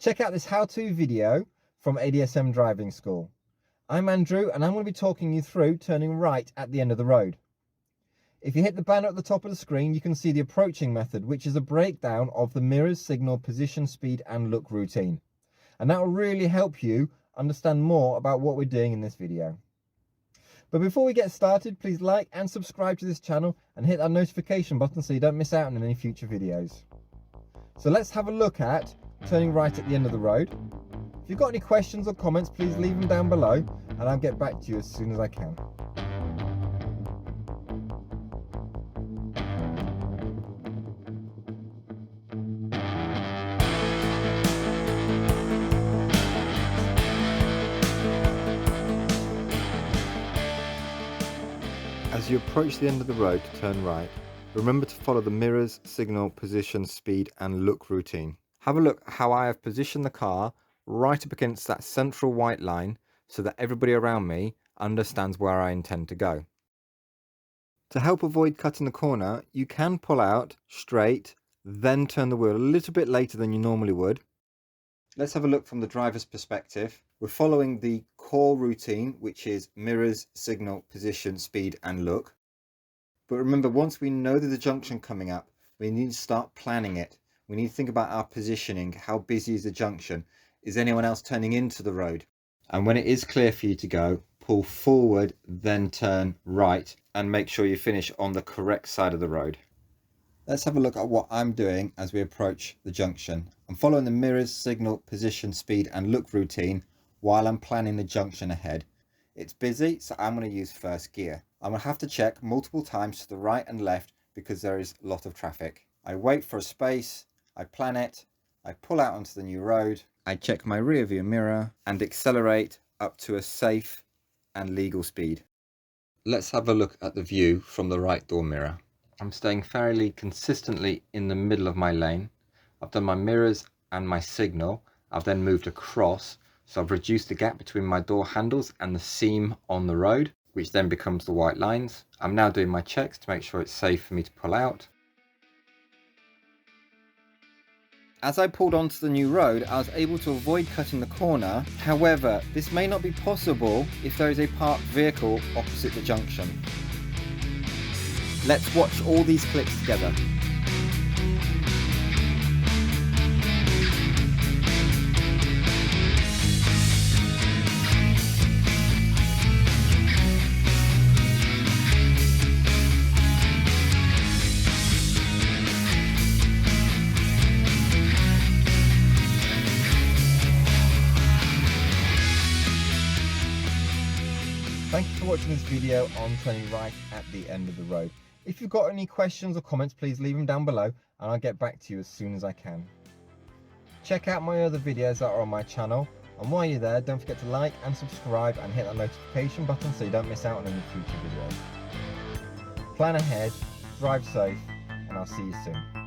Check out this how-to video from ADSM Driving School. I'm Andrew and I'm going to be talking you through turning right at the end of the road. If you hit the banner at the top of the screen, you can see the approaching method, which is a breakdown of the mirrors, signal, position, speed and look routine. And that will really help you understand more about what we're doing in this video. But before we get started, please like and subscribe to this channel and hit that notification button so you don't miss out on any future videos. So let's have a look at turning right at the end of the road. If you've got any questions or comments, please leave them down below and I'll get back to you as soon as I can. As you approach the end of the road to turn right, remember to follow the mirrors, signal, position, speed and look routine. Have a look how I have positioned the car right up against that central white line so that everybody around me understands where I intend to go. To help avoid cutting the corner, you can pull out straight, then turn the wheel a little bit later than you normally would. Let's have a look from the driver's perspective. We're following the core routine, which is mirrors, signal, position, speed and look. But remember, once we know there's a junction coming up, we need to start planning it. We need to think about our positioning. How busy is the junction? Is anyone else turning into the road? And when it is clear for you to go, pull forward, then turn right and make sure you finish on the correct side of the road. Let's have a look at what I'm doing as we approach the junction. I'm following the mirrors, signal, position, speed and look routine while I'm planning the junction ahead. It's busy, so I'm going to use first gear. I'm going to have to check multiple times to the right and left because there is a lot of traffic. I wait for a space, I plan it, I pull out onto the new road, I check my rear view mirror and accelerate up to a safe and legal speed. Let's have a look at the view from the right door mirror. I'm staying fairly consistently in the middle of my lane. I've done my mirrors and my signal. I've then moved across, so I've reduced the gap between my door handles and the seam on the road, which then becomes the white lines. I'm now doing my checks to make sure it's safe for me to pull out. As I pulled onto the new road, I was able to avoid cutting the corner. However, this may not be possible if there is a parked vehicle opposite the junction. Let's watch all these clips together. Thank you for watching this video on turning right at the end of the road. If you've got any questions or comments, please leave them down below and I'll get back to you as soon as I can. Check out my other videos that are on my channel, and while you're there, don't forget to like and subscribe and hit that notification button so you don't miss out on any future videos. Plan ahead, drive safe, and I'll see you soon.